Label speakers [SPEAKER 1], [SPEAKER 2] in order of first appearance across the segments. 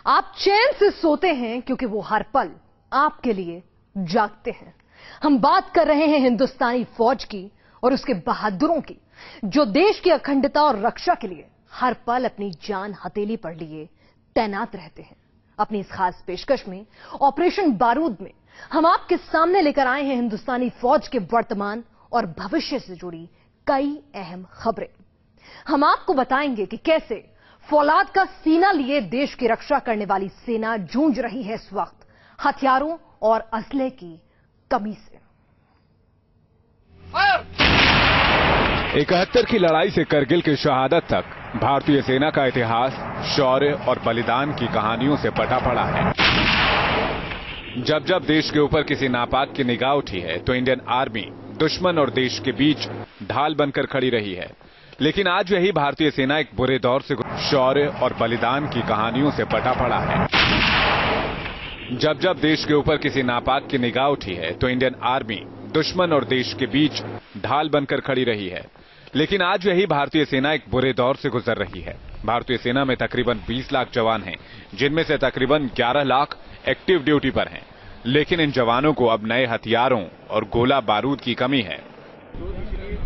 [SPEAKER 1] आप चैन से सोते हैं क्योंकि वो हर पल आपके लिए जागते हैं। हम बात कर रहे हैं हिंदुस्तानी फौज की और उसके बहादुरों की, जो देश की अखंडता और रक्षा के लिए हर पल अपनी जान हथेली पर लिए तैनात रहते हैं। अपनी इस खास पेशकश में ऑपरेशन बारूद में हम आपके सामने लेकर आए हैं हिंदुस्तानी फौज के वर्तमान और भविष्य से जुड़ी कई अहम खबरें। हम आपको बताएंगे कि कैसे फौलाद का सीना लिए देश की रक्षा करने वाली सेना जूझ रही है इस वक्त हथियारों और असले की कमी से।
[SPEAKER 2] 71 की लड़ाई से करगिल की शहादत तक भारतीय सेना का इतिहास शौर्य और बलिदान की कहानियों से पटा पड़ा है। जब जब देश के ऊपर किसी नापाक की निगाह उठी है तो इंडियन आर्मी दुश्मन और देश के बीच ढाल बनकर खड़ी रही है। लेकिन आज यही भारतीय सेना एक बुरे दौर से शौर्य और बलिदान की कहानियों से पटा पड़ा है। जब जब देश के ऊपर किसी नापाक की निगाह उठी है तो इंडियन आर्मी दुश्मन और देश के बीच ढाल बनकर खड़ी रही है। लेकिन आज यही भारतीय सेना एक बुरे दौर से गुजर रही है। भारतीय सेना में तकरीबन 20 लाख जवान हैं, जिनमें से तकरीबन 11 लाख एक्टिव ड्यूटी पर हैं। लेकिन इन जवानों को अब नए हथियारों और गोला बारूद की कमी है।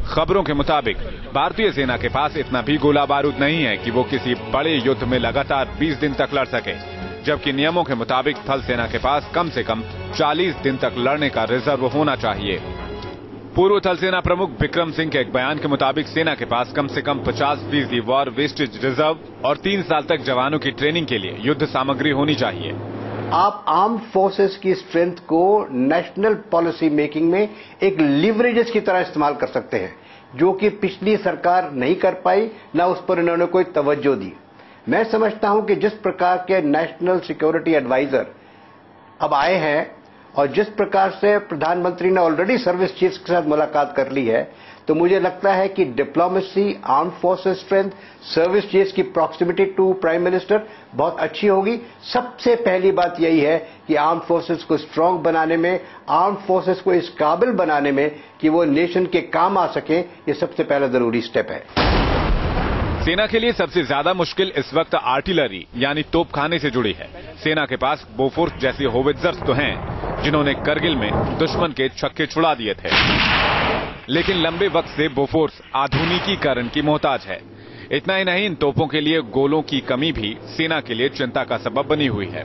[SPEAKER 2] खबरों के मुताबिक भारतीय सेना के पास इतना भी गोला बारूद नहीं है कि वो किसी बड़े युद्ध में लगातार 20 दिन तक लड़ सके, जबकि नियमों के मुताबिक थल सेना के पास कम से कम 40 दिन तक लड़ने का रिजर्व होना चाहिए। पूर्व थल सेना प्रमुख बिक्रम सिंह के एक बयान के मुताबिक सेना के पास कम से कम 50% वॉर वेस्टेज रिजर्व और 3 साल तक जवानों की ट्रेनिंग के लिए युद्ध सामग्री होनी चाहिए।
[SPEAKER 3] आप आर्म फोर्सेस की स्ट्रेंथ को नेशनल पॉलिसी मेकिंग में एक लिवरेजेस की तरह इस्तेमाल कर सकते हैं, जो कि पिछली सरकार नहीं कर पाई, ना उस पर इन्होंने कोई तवज्जो दी। मैं समझता हूं कि जिस प्रकार के नेशनल सिक्योरिटी एडवाइजर अब आए हैं और जिस प्रकार से प्रधानमंत्री ने ऑलरेडी सर्विस चीफ्स के साथ मुलाकात कर ली है, तो मुझे लगता है कि diplomacy, arm forces strength, service chiefs की प्रॉक्सिमिटी टू प्राइम मिनिस्टर बहुत अच्छी होगी। सबसे पहली बात यही है कि आर्म फोर्सेस को स्ट्रांग बनाने में, आर्म फोर्सेस को इस काबिल बनाने में कि वो नेशन के काम आ सके, ये सबसे पहला जरूरी स्टेप है।
[SPEAKER 2] सेना के लिए सबसे ज्यादा मुश्किल इस वक्त आर्टिलरी यानी तोपखाने से जुड़ी है। सेना के पास बोफोर्स जैसी होवित्जर्स तो हैं, जिन्होंने करगिल में दुश्मन के छक्के छुड़ा दिए थे, लेकिन लंबे वक्त से बोफोर्स आधुनिकीकरण की मोहताज है। इतना ही नहीं, इन तोपों के लिए गोलों की कमी भी सेना के लिए चिंता का सबब बनी हुई है।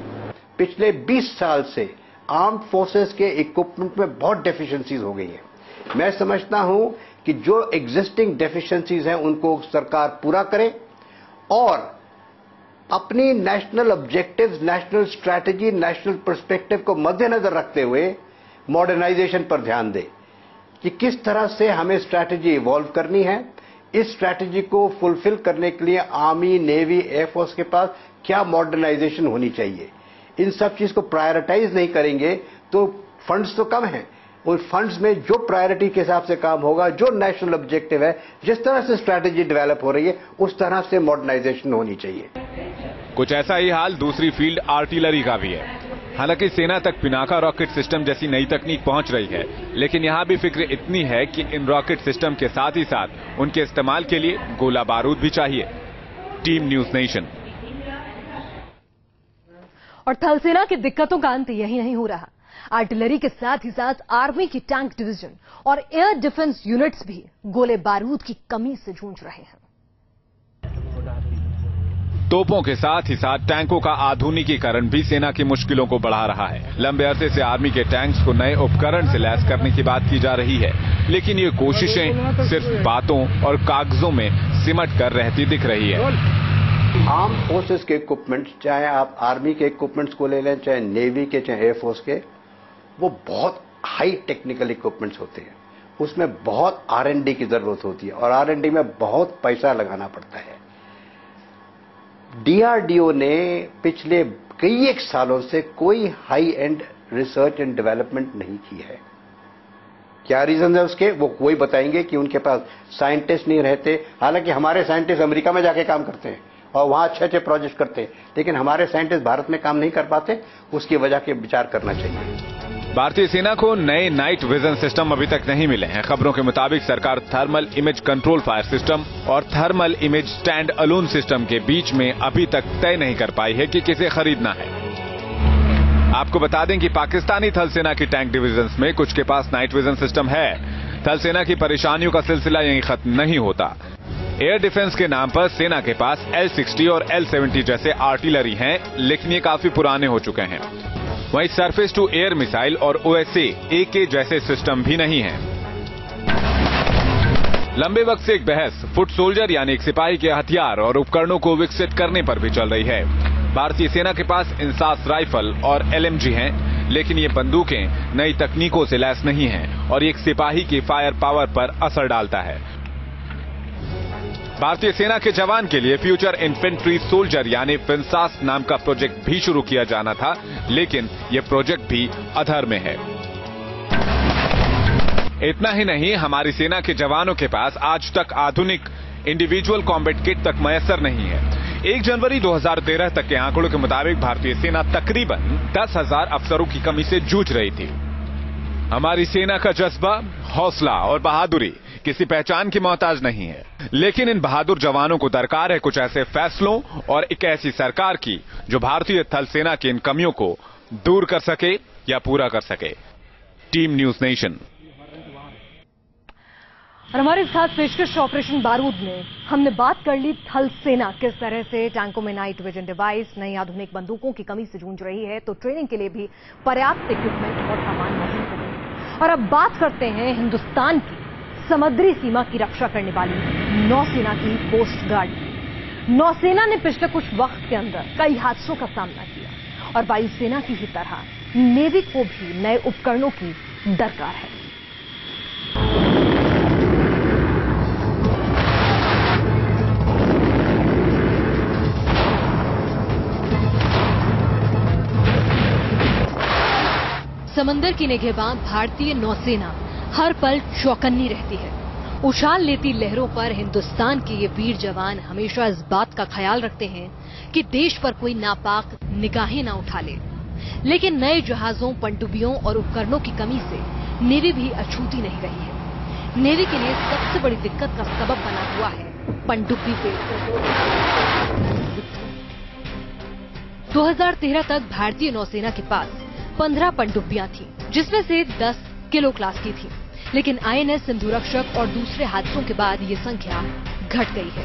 [SPEAKER 3] पिछले 20 साल से आर्म फोर्सेस के इक्विपमेंट में बहुत डेफिशिएंसीज हो गई है। मैं समझता हूं कि जो एग्जिस्टिंग डेफिशिएंसीज हैं उनको सरकार पूरा करे और अपनी national objectives, national strategy, national perspective को मद्देनजर रखते हुए मॉडर्नाइजेशन पर ध्यान दे कि किस तरह से हमें स्ट्रैटेजी इवॉल्व करनी है। इस स्ट्रैटेजी को फुलफिल करने के लिए आर्मी, नेवी, एयरफोर्स के पास क्या मॉडर्नाइजेशन होनी चाहिए। इन सब चीज को प्रायोरिटाइज नहीं करेंगे तो फंड्स तो कम हैं। उन फंड्स में जो प्रायोरिटी के हिसाब से काम होगा, जो नेशनल ऑब्जेक्टिव है, जिस तरह से स्ट्रैटेजी डेवलप हो रही है, उस तरह से मॉडर्नाइजेशन होनी चाहिए।
[SPEAKER 2] कुछ ऐसा ही हाल दूसरी फील्ड आर्टिलरी का भी है। हालांकि सेना तक पिनाका रॉकेट सिस्टम जैसी नई तकनीक पहुंच रही है, लेकिन यहां भी फिक्र इतनी है कि इन रॉकेट सिस्टम के साथ ही साथ उनके इस्तेमाल के लिए गोला बारूद भी चाहिए। Team news nation.
[SPEAKER 1] और थल सेना की दिक्कतों का अंत यही नहीं हो रहा। आर्टिलरी के साथ ही साथ आर्मी की टैंक डिवीजन और एयर डिफेंस यूनिट्स भी गोले बारूद की कमी से जूझ रहे हैं।
[SPEAKER 2] तोपों के साथ ही साथ टैंकों का आधुनिकीकरण भी सेना की मुश्किलों को बढ़ा रहा है। लंबे अरसे से आर्मी के टैंक्स को नए उपकरण से लैस करने की बात की जा रही है, लेकिन ये कोशिशें सिर्फ बातों और कागजों में सिमट कर रहती दिख रही है।
[SPEAKER 3] आर्म फोर्सेस के इक्विपमेंट, चाहे आप आर्मी के इक्विपमेंट्स को ले लें, चाहे नेवी के, चाहे एयरफोर्स के, वो बहुत हाई टेक्निकल इक्विपमेंट्स होते हैं। उसमें बहुत R&D की जरूरत होती है और R&D में बहुत पैसा लगाना पड़ता है। DRDO ने पिछले कई एक सालों से कोई high and research and development नहीं की है। क्या रीजन है उसके, वो वही बताएंगे कि उनके पास साइंटिस्ट नहीं रहते। हालांकि हमारे साइंटिस्ट अमेरिका में जाके काम करते हैं और वहां अच्छे अच्छे प्रोजेक्ट करते हैं, लेकिन हमारे साइंटिस्ट भारत में काम नहीं कर पाते। उसकी वजह के विचार करना चाहिए।
[SPEAKER 2] भारतीय सेना को नए नाइट विजन सिस्टम अभी तक नहीं मिले हैं। खबरों के मुताबिक सरकार thermal image control fire system और thermal image standalone system के बीच में अभी तक तय नहीं कर पाई है कि किसे खरीदना है। आपको बता दें कि पाकिस्तानी थल सेना की टैंक डिविजन्स में कुछ के पास नाइट विजन सिस्टम है। थल सेना की परेशानियों का सिलसिला यहीं खत्म नहीं होता। एयर डिफेंस के नाम पर सेना के पास L-60 और L-70 जैसे आर्टिलरी हैं, लेकिन ये काफी पुराने हो चुके हैं। वहीं सरफेस टू एयर मिसाइल और OSA AK जैसे सिस्टम भी नहीं हैं। लंबे वक्त से एक बहस फुट सोल्जर यानी एक सिपाही के हथियार और उपकरणों को विकसित करने पर भी चल रही है। भारतीय सेना के पास इंसास राइफल और LMG हैं, लेकिन ये बंदूकें नई तकनीकों से लैस नहीं हैं और एक सिपाही की फायर पावर पर असर डालता है। भारतीय सेना के जवान के लिए फ्यूचर इन्फेंट्री सोल्जर यानी फिंसास नाम का प्रोजेक्ट भी शुरू किया जाना था, लेकिन यह प्रोजेक्ट भी अधर में है। इतना ही नहीं, हमारी सेना के जवानों के पास आज तक आधुनिक इंडिविजुअल कॉम्बैट किट तक मयसर नहीं है। 1 जनवरी 2013 तक के आंकड़ों के मुताबिक भारतीय सेना तकरीबन 10,000 अफसरों की कमी से जूझ रही थी। हमारी सेना का जज्बा, हौसला और बहादुरी किसी पहचान की मोहताज नहीं है, लेकिन इन बहादुर जवानों को दरकार है कुछ ऐसे फैसलों और एक ऐसी सरकार की जो भारतीय थल सेना की इन कमियों को दूर कर सके या पूरा कर सके। Team news nation.
[SPEAKER 1] और हमारे साथ पेशकश ऑपरेशन बारूद में हमने बात कर ली थल सेना किस तरह से टैंकों में नाइट विजन डिवाइस, नई आधुनिक बंदूकों की कमी से जूझ रही है, तो ट्रेनिंग के लिए भी पर्याप्त इक्विपमेंट और सामान मौजूद है। और अब बात करते हैं हिंदुस्तान की समुद्री सीमा की रक्षा करने वाली नौसेना की कोस्ट गार्ड की। नौसेना ने पिछले कुछ वक्त के अंदर कई हादसों का सामना किया और वायुसेना की ही तरह नेवी को भी नए उपकरणों की दरकार है। समंदर की निगहबान भारतीय नौसेना हर पल चौकन्नी रहती है। उछाल लेती लहरों पर हिंदुस्तान के ये वीर जवान हमेशा इस बात का ख्याल रखते हैं कि देश पर कोई नापाक निगाहें ना उठा ले। लेकिन नए जहाजों, पनडुब्बियों और उपकरणों की कमी से नेवी भी अछूती नहीं रही है। नेवी के लिए सबसे बड़ी दिक्कत का सबब बना हुआ है पनडुब्बी पेड़। 2013 तक भारतीय नौसेना के पास 15 पनडुब्बियां थीं, जिसमें से 10 किलो क्लास की थी। लेकिन INS सिंधुरक्षक और दूसरे हादसों के बाद ये संख्या घट गई है।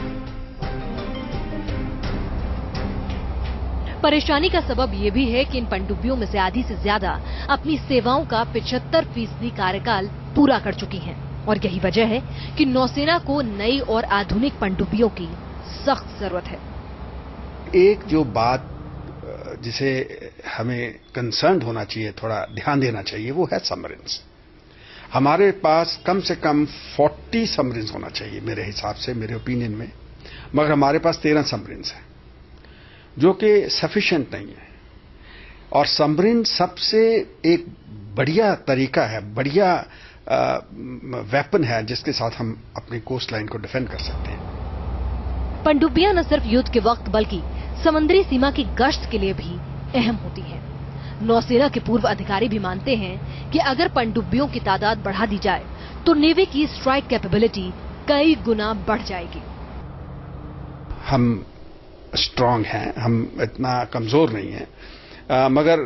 [SPEAKER 1] परेशानी का सबब ये भी है कि इन पनडुब्बियों में से आधी से ज्यादा अपनी सेवाओं का 75% कार्यकाल पूरा कर चुकी हैं और यही वजह है कि नौसेना को नई और आधुनिक पनडुब्बियों की सख्त जरूरत है।
[SPEAKER 4] एक जो बात जिसे हमें कंसर्न होना चाहिए, थोड़ा ध्यान देना चाहिए, वो है सबमरीन्स। हमारे पास कम से कम 40 सबमरीन्स होना चाहिए मेरे हिसाब से, मेरे ओपिनियन में, मगर हमारे पास 13 सबमरीन्स हैं जो कि सफिशिएंट नहीं है। और सबमरीन सबसे एक बढ़िया तरीका है, बढ़िया वेपन है जिसके साथ हम अपनी कोस्ट लाइन को डिफेंड कर सकते हैं।
[SPEAKER 1] पनडुब्बियां न सिर्फ युद्ध के वक्त बल्कि समुद्री सीमा की गश्त के लिए भी अहम होती हैं। नौसेना के पूर्व अधिकारी भी मानते हैं कि अगर पनडुब्बियों की तादाद बढ़ा दी जाए तो नेवी की स्ट्राइक कैपेबिलिटी कई गुना बढ़ जाएगी।
[SPEAKER 4] हम स्ट्रांग हैं, हम इतना कमजोर नहीं हैं, मगर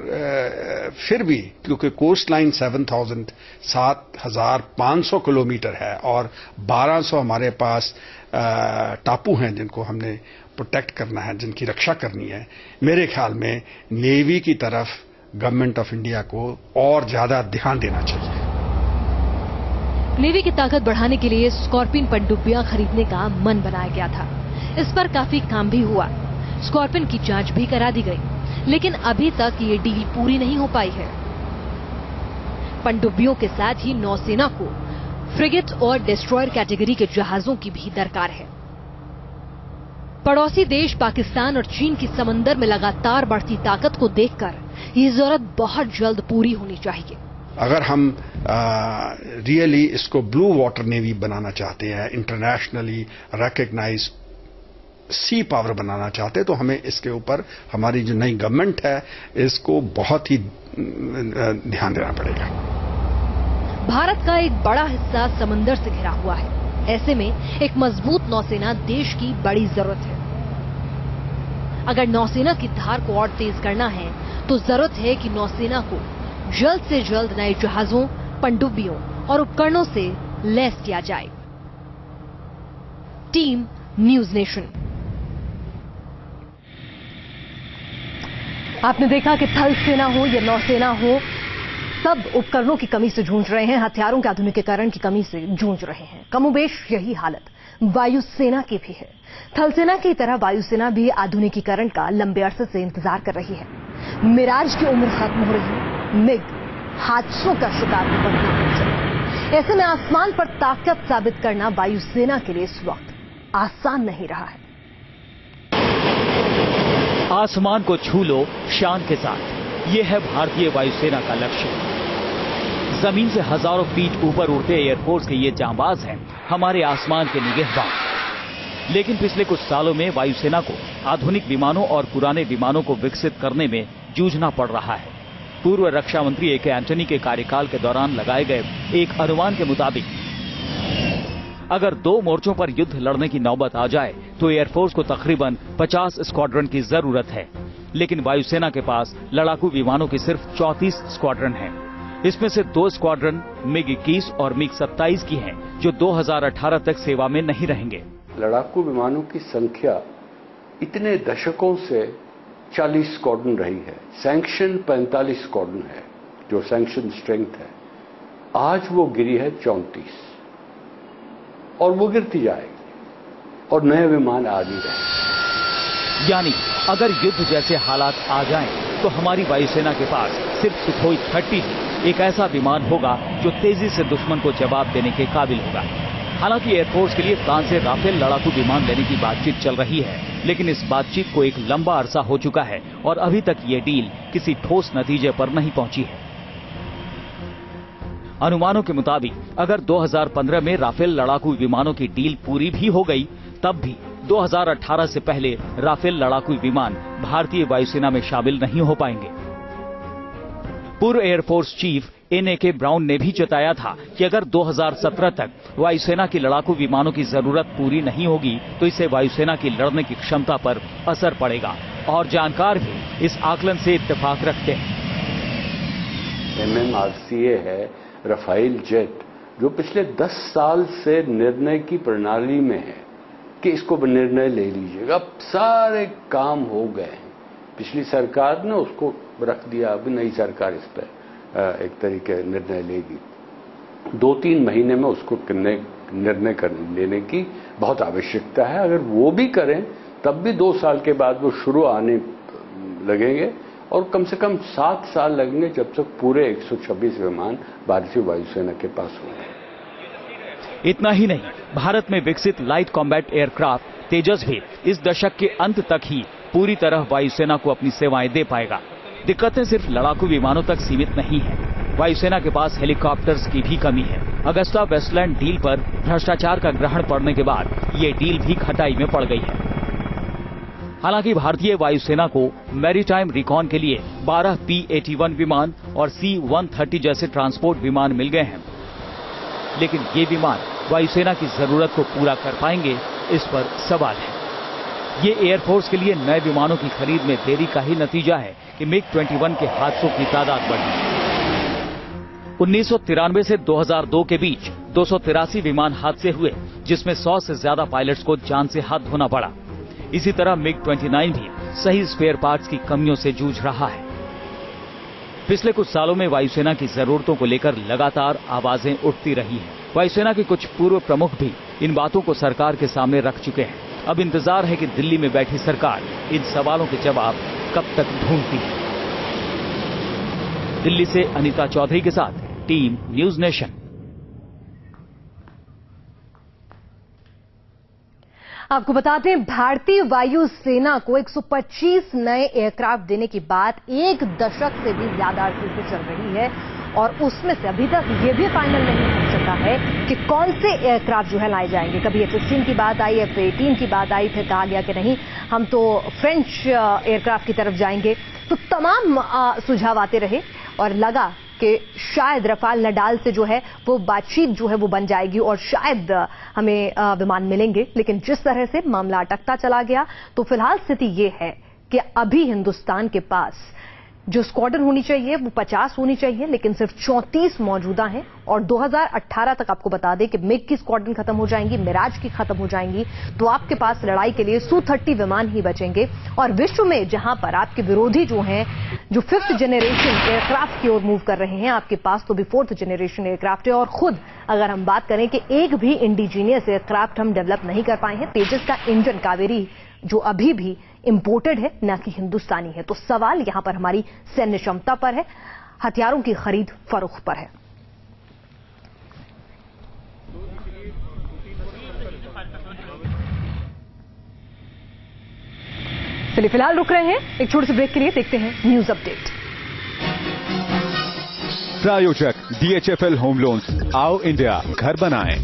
[SPEAKER 4] फिर भी क्योंकि कोस्ट लाइन 7,500 किलोमीटर है और 1200 हमारे पास टापू हैं जिनको हमने प्रोटेक्ट करना है, जिनकी रक्षा करनी है, मेरे ख्याल में नेवी की तरफ गवर्नमेंट ऑफ इंडिया को और ज्यादा ध्यान देना चाहिए।
[SPEAKER 1] नेवी की ताकत बढ़ाने के लिए स्कॉर्पियन पनडुब्बियां खरीदने का मन बनाया गया था। इस पर काफी काम भी हुआ। स्कॉर्पियन की जांच भी करा दी गई, लेकिन अभी तक ये डील पूरी नहीं हो पाई है। पनडुब्बियों के साथ ही नौसेना को फ्रिगेट और डिस्ट्रॉयर कैटेगरी के जहाजों की भी दरकार है। पड़ोसी देश पाकिस्तान और चीन की समंदर में लगातार बढ़ती ताकत को देखकर ये जरूरत बहुत जल्द पूरी होनी चाहिए।
[SPEAKER 4] अगर हम रियली इसको ब्लू वाटर नेवी बनाना चाहते हैं, इंटरनेशनली रिकॉग्नाइज्ड सी पावर बनाना चाहते, तो हमें इसके ऊपर हमारी जो नई गवर्नमेंट है इसको बहुत ही ध्यान देना पड़ेगा।
[SPEAKER 1] भारत का एक बड़ा हिस्सा समंदर से घिरा हुआ है। ऐसे में एक मजबूत नौसेना देश की बड़ी जरूरत है। अगर नौसेना की धार को और तेज करना है तो जरूरत है कि नौसेना को जल्द से जल्द नए जहाजों, पनडुब्बियों और उपकरणों से लैस किया जाए। Team news nation. आपने देखा कि थल सेना हो या नौसेना हो, सब उपकरणों की कमी से जूझ रहे हैं, हथियारों के आधुनिकीकरण की कमी से जूझ रहे हैं। कमोबेश यही हालत वायुसेना की भी है। थल सेना की तरह वायुसेना भी आधुनिकीकरण का लंबे अरसे से इंतजार कर रही है। मिराज की उम्र खत्म हो रही है, मिग हादसों का शिकार भी बनना है। ऐसे में आसमान पर ताकत साबित करना वायुसेना के लिए इस वक्त आसान नहीं रहा है।
[SPEAKER 5] आसमान को छू लो शान के साथ, ये है भारतीय वायुसेना का लक्ष्य। जमीन से हजारों फीट ऊपर उड़ते एयरफोर्स के ये जांबाज हैं हमारे आसमान के निगहबान। लेकिन पिछले कुछ सालों में वायुसेना को आधुनिक विमानों और पुराने विमानों को विकसित करने में जूझना पड़ रहा है। पूर्व रक्षा मंत्री ए के एंटनी के कार्यकाल के दौरान लगाए गए एक अनुमान के मुताबिक अगर 2 मोर्चों पर युद्ध लड़ने की नौबत आ जाए तो एयरफोर्स को तकरीबन 50 स्क्वाड्रन की जरूरत है। लेकिन वायुसेना के पास लड़ाकू विमानों की सिर्फ 34 स्क्वाड्रन हैं। इसमें से 2 स्क्वाड्रन मिग-21 और मिग-27 की हैं, जो 2018 तक सेवा में नहीं रहेंगे।
[SPEAKER 6] लड़ाकू विमानों की संख्या इतने दशकों से 40 स्क्वाड्रन रही है। सैंक्शन 45 स्क्वाड्रन है, जो सैंक्शन स्ट्रेंथ है। आज वो गिरी है 34 और वो गिरती जाएगी और नए विमान आ भी रहे।
[SPEAKER 5] यानी अगर युद्ध जैसे हालात आ जाएं, तो हमारी वायुसेना के पास सिर्फ सुखोई 30 ही एक ऐसा विमान होगा जो तेजी से दुश्मन को जवाब देने के काबिल होगा। हालांकि एयरफोर्स के लिए फ्रांस से राफेल लड़ाकू विमान लेने की बातचीत चल रही है, लेकिन इस बातचीत को एक लंबा अरसा हो चुका है और अभी तक ये डील किसी ठोस नतीजे पर नहीं पहुंची है। अनुमानों के मुताबिक अगर 2015 में राफेल लड़ाकू विमानों की डील पूरी भी हो गई, तब भी 2018 से पहले राफेल लड़ाकू विमान भारतीय वायुसेना में शामिल नहीं हो पाएंगे। पूर्व एयरफोर्स चीफ एन.ए.के. ब्राउन ने भी जताया था कि अगर 2017 तक वायुसेना की लड़ाकू विमानों की जरूरत पूरी नहीं होगी तो इससे वायुसेना की लड़ने की क्षमता पर असर पड़ेगा। और जानकार भी इस आकलन से इत्तेफाक रखते हैं।
[SPEAKER 6] MMRCA है रफाइल जेट, जो पिछले 10 साल से निर्णय की प्रणाली में है कि इसको निर्णय ले लीजिएगा। अब सारे काम हो गए हैं। पिछली सरकार ने उसको रख दिया, अभी नई सरकार इस पर एक तरीके निर्णय लेगी। 2-3 महीने में उसको निर्णय लेने की बहुत आवश्यकता है। अगर वो भी करें तब भी 2 साल के बाद वो शुरू आने लगेंगे और कम से कम 7 साल लगेंगे जब तक पूरे 126 विमान भारतीय वायुसेना के पास होंगे।
[SPEAKER 5] इतना ही नहीं, भारत में विकसित लाइट कॉम्बैट एयरक्राफ्ट तेजस भी इस दशक के अंत तक ही पूरी तरह वायुसेना को अपनी सेवाएं दे पाएगा। दिक्कतें सिर्फ लड़ाकू विमानों तक सीमित नहीं है। वायुसेना के पास हेलीकॉप्टर्स की भी कमी है। अगस्ता वेस्टलैंड डील पर भ्रष्टाचार का ग्रहण पड़ने के बाद ये डील भी खटाई में पड़ गई है। हालांकि भारतीय वायुसेना को मैरीटाइम रिकॉन के लिए 12 P-81 विमान और C-130 जैसे ट्रांसपोर्ट विमान मिल गए हैं, लेकिन ये विमान वायुसेना की जरूरत को पूरा कर पाएंगे, इस पर सवाल है। ये एयरफोर्स के लिए नए विमानों की खरीद में देरी का ही नतीजा है कि मिग-21 के हादसों की तादाद बढ़ी। 1993 से 2002 के बीच 283 विमान हादसे हुए, जिसमें 100 से ज्यादा पायलट्स को जान से हाथ धोना पड़ा। इसी तरह मिग-29 भी सही स्पेयर पार्ट्स की कमियों से जूझ रहा है। पिछले कुछ सालों में वायुसेना की जरूरतों को लेकर लगातार आवाजें उठती रही हैं। वायुसेना के कुछ पूर्व प्रमुख भी इन बातों को सरकार के सामने रख चुके हैं। अब इंतजार है कि दिल्ली में बैठी सरकार इन सवालों के जवाब कब तक ढूंढती है। दिल्ली से अनीता चौधरी के साथ टीम न्यूज नेशन।
[SPEAKER 1] आपको बताते हैं, भारतीय वायुसेना को 125 नए एयरक्राफ्ट देने की बात 1 दशक से भी ज्यादा अरसे से चल रही है और उसमें से अभी तक ये भी फाइनल नहीं हो सका है कि कौन से एयरक्राफ्ट जो है लाए जाएंगे। कभी F-16 की बात आई, F-18 की बात आई, फिर कहा गया कि नहीं हम तो फ्रेंच एयरक्राफ्ट की तरफ जाएंगे। तो तमाम सुझाव आते रहे और लगा कि शायद रफाल नडाल से जो है वो बातचीत जो है वो बन जाएगी और शायद हमें विमान मिलेंगे। लेकिन जिस तरह से मामला अटकता चला गया, तो फिलहाल स्थिति ये है कि अभी हिंदुस्तान के पास जो स्क्वाड्रन होनी चाहिए वो 50 होनी चाहिए, लेकिन सिर्फ 34 मौजूदा हैं। और 2018 तक आपको बता दें कि मिग की स्क्वाड्रन खत्म हो जाएंगी, मिराज की खत्म हो जाएंगी, तो आपके पास लड़ाई के लिए Su-30 विमान ही बचेंगे। और विश्व में जहां पर आपके विरोधी जो हैं, जो 5th जनरेशन एयरक्राफ्ट की ओर मूव कर रहे हैं, आपके पास तो भी 4th जनरेशन एयरक्राफ्ट है। और खुद अगर हम बात करें कि एक भी इंडिजीनियस एयरक्राफ्ट हम डेवलप नहीं कर पाए हैं। तेजस का इंजन कावेरी जो अभी भी इंपोर्टेड है, न कि हिंदुस्तानी है। तो सवाल यहां पर हमारी सैन्य क्षमता पर है, हथियारों की खरीद फरोख्त पर है। चलिए फिलहाल रुक रहे हैं एक छोटे से ब्रेक के लिए, देखते हैं न्यूज अपडेट।
[SPEAKER 2] प्रायोजक DHFL होम लोन्स, आओ इंडिया घर बनाएं।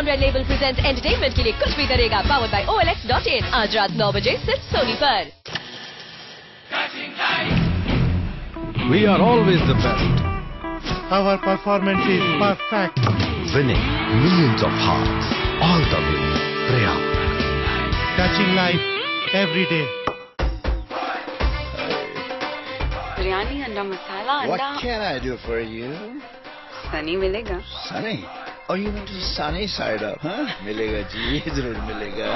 [SPEAKER 7] रेड लेबल प्रेजेंट्स एंटरटेनमेंट के लिए कुछ भी करेगा, पावर्ड बाय OLX.in, आज रात 9 बजे सिर्फ सोनी पर।
[SPEAKER 8] We are always the best.
[SPEAKER 9] Our performance is perfect.
[SPEAKER 8] Winning millions of hearts all the way. Prayam.
[SPEAKER 9] Touching life every day.
[SPEAKER 10] Biryani, अंडा मसाला, अंडा।
[SPEAKER 11] What can I do for you?
[SPEAKER 10] Sunny मिलेगा।
[SPEAKER 11] Sunny? Oh, you mean to sunny side up, huh? मिलेगा जी, जरूर मिलेगा।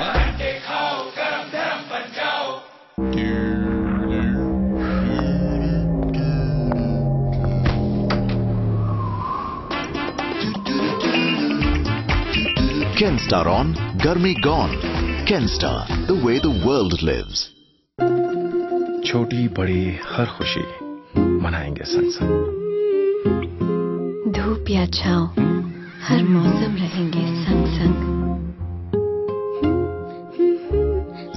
[SPEAKER 12] Kenstar on, Garmi gone. Kenstar, the way the world lives.
[SPEAKER 13] छोटी बड़ी हर खुशी मनाएंगे संग संग।
[SPEAKER 10] धूप या छाँव, हर मौसम रहेंगे संग संग।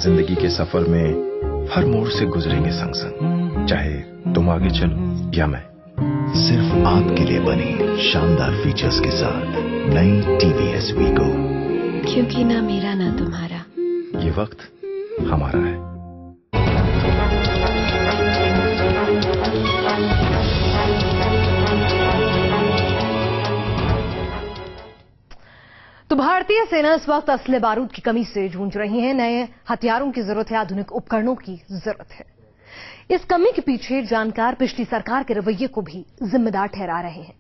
[SPEAKER 13] जिंदगी के सफर में हर मोड़ से गुजरेंगे संग संग, चाहे तुम आगे चलो या मैं।
[SPEAKER 12] सिर्फ आपके लिए बनी शानदार फीचर्स के साथ नई TVS Wigo।
[SPEAKER 10] क्योंकि ना मेरा ना तुम्हारा,
[SPEAKER 13] ये वक्त हमारा है।
[SPEAKER 1] तो भारतीय सेना इस वक्त असले बारूद की कमी से जूझ रही है। नए हथियारों की जरूरत है, आधुनिक उपकरणों की जरूरत है। इस कमी के पीछे जानकार पिछली सरकार के रवैये को भी जिम्मेदार ठहरा रहे हैं।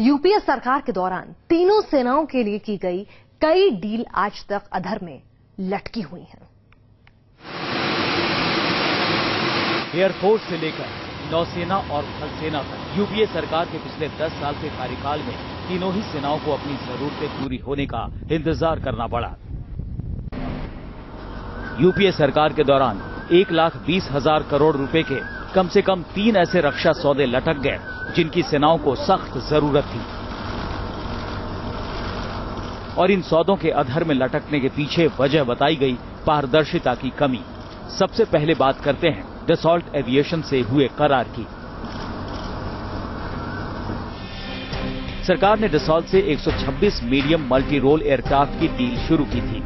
[SPEAKER 1] यूपीए सरकार के दौरान तीनों सेनाओं के लिए की गई कई डील आज तक अधर में लटकी हुई हैं।
[SPEAKER 5] एयरफोर्स से लेकर नौसेना और थल सेना तक यूपीए सरकार के पिछले 10 साल के कार्यकाल में तीनों ही सेनाओं को अपनी जरूरतें पूरी होने का इंतजार करना पड़ा। यूपीए सरकार के दौरान 1,20,000 करोड़ रुपए के कम से कम 3 ऐसे रक्षा सौदे लटक गए जिनकी सेनाओं को सख्त जरूरत थी। और इन सौदों के अधर में लटकने के पीछे वजह बताई गई पारदर्शिता की कमी। सबसे पहले बात करते हैं डसॉल्ट एविएशन से हुए करार की। सरकार ने डसॉल्ट से 126 मीडियम मल्टी रोल एयरक्राफ्ट की डील शुरू की थी,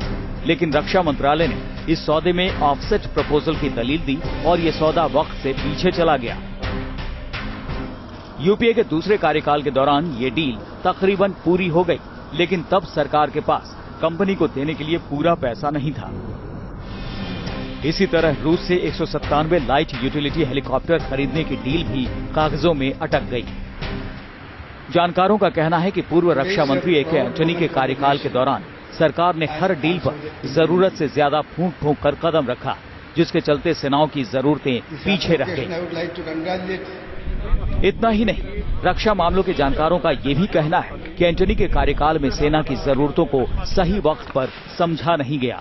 [SPEAKER 5] लेकिन रक्षा मंत्रालय ने इस सौदे में ऑफसेट प्रपोजल की दलील दी और ये सौदा वक्त से पीछे चला गया। यूपीए के दूसरे कार्यकाल के दौरान ये डील तकरीबन पूरी हो गई, लेकिन तब सरकार के पास कंपनी को देने के लिए पूरा पैसा नहीं था। इसी तरह रूस से 197 लाइट यूटिलिटी हेलीकॉप्टर खरीदने की डील भी कागजों में अटक गई। जानकारों का कहना है कि पूर्व रक्षा मंत्री ए.के. एंटनी के कार्यकाल के दौरान सरकार ने हर डील पर जरूरत से ज्यादा फूंक कर कदम रखा, जिसके चलते सेनाओं की जरूरतें पीछे रह गई। इतना ही नहीं, रक्षा मामलों के जानकारों का ये भी कहना है कि एंटनी के कार्यकाल में सेना की जरूरतों को सही वक्त पर समझा नहीं गया।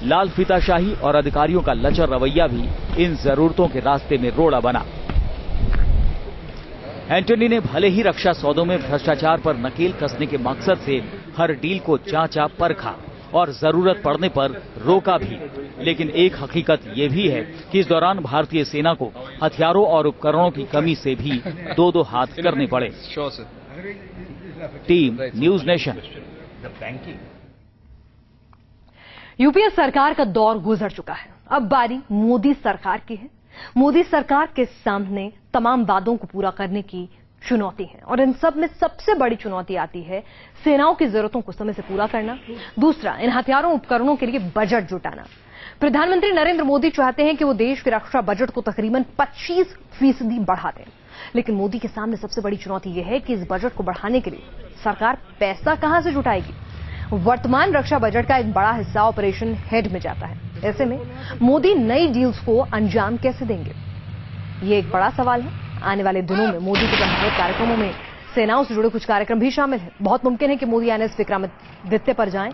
[SPEAKER 5] लाल फीताशाही और अधिकारियों का लचर रवैया भी इन जरूरतों के रास्ते में रोड़ा बना। एंटनी ने भले ही रक्षा सौदों में भ्रष्टाचार पर नकेल कसने के मकसद से हर डील को जांचा परखा और जरूरत पड़ने पर रोका भी, लेकिन एक हकीकत ये भी है कि इस दौरान भारतीय सेना को हथियारों और उपकरणों की कमी से भी दो हाथ करने पड़े। Team news nation.
[SPEAKER 1] यूपीए सरकार का दौर गुजर चुका है, अब बारी मोदी सरकार की है। मोदी सरकार के सामने तमाम वादों को पूरा करने की चुनौती है और इन सब में सबसे बड़ी चुनौती आती है सेनाओं की जरूरतों को समय से पूरा करना। दूसरा, इन हथियारों उपकरणों के लिए बजट जुटाना। प्रधानमंत्री नरेंद्र मोदी चाहते हैं कि वो देश के रक्षा बजट को तकरीबन 25% बढ़ा दें, लेकिन मोदी के सामने सबसे बड़ी चुनौती यह है कि इस बजट को बढ़ाने के लिए सरकार पैसा कहां से जुटाएगी। वर्तमान रक्षा बजट का एक बड़ा हिस्सा ऑपरेशन हेड में जाता है। ऐसे में मोदी नई डील्स को अंजाम कैसे देंगे, ये एक बड़ा सवाल है। आने वाले दिनों में मोदी के संभावित कार्यक्रमों में सेनाओं से जुड़े कुछ कार्यक्रम भी शामिल हैं। बहुत मुमकिन है कि मोदी INS विक्रमादित्य पर जाएं।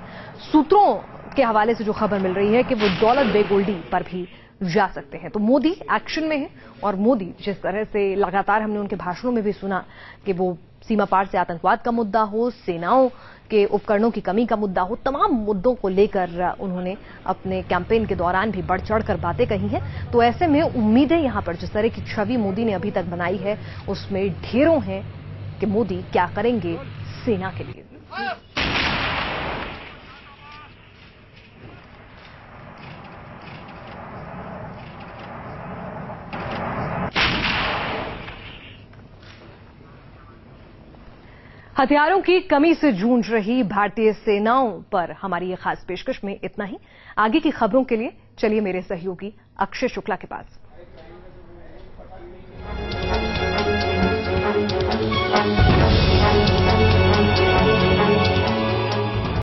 [SPEAKER 1] सूत्रों के हवाले से जो खबर मिल रही है कि वो दौलत बेग ओल्डी पर भी जा सकते हैं। तो मोदी एक्शन में है और मोदी जिस तरह से लगातार हमने उनके भाषणों में भी सुना कि वो सीमा पार से आतंकवाद का मुद्दा हो, सेनाओं के उपकरणों की कमी का मुद्दा हो, तमाम मुद्दों को लेकर उन्होंने अपने कैंपेन के दौरान भी बढ़ चढ़कर बातें कही हैं। तो ऐसे में उम्मीदें यहां पर जिस तरह की छवि मोदी ने अभी तक बनाई है उसमें ढेरों हैं कि मोदी क्या करेंगे सेना के लिए। हथियारों की कमी से जूझ रही भारतीय सेनाओं पर हमारी ये खास पेशकश में इतना ही। आगे की खबरों के लिए चलिए मेरे सहयोगी अक्षय शुक्ला के पास।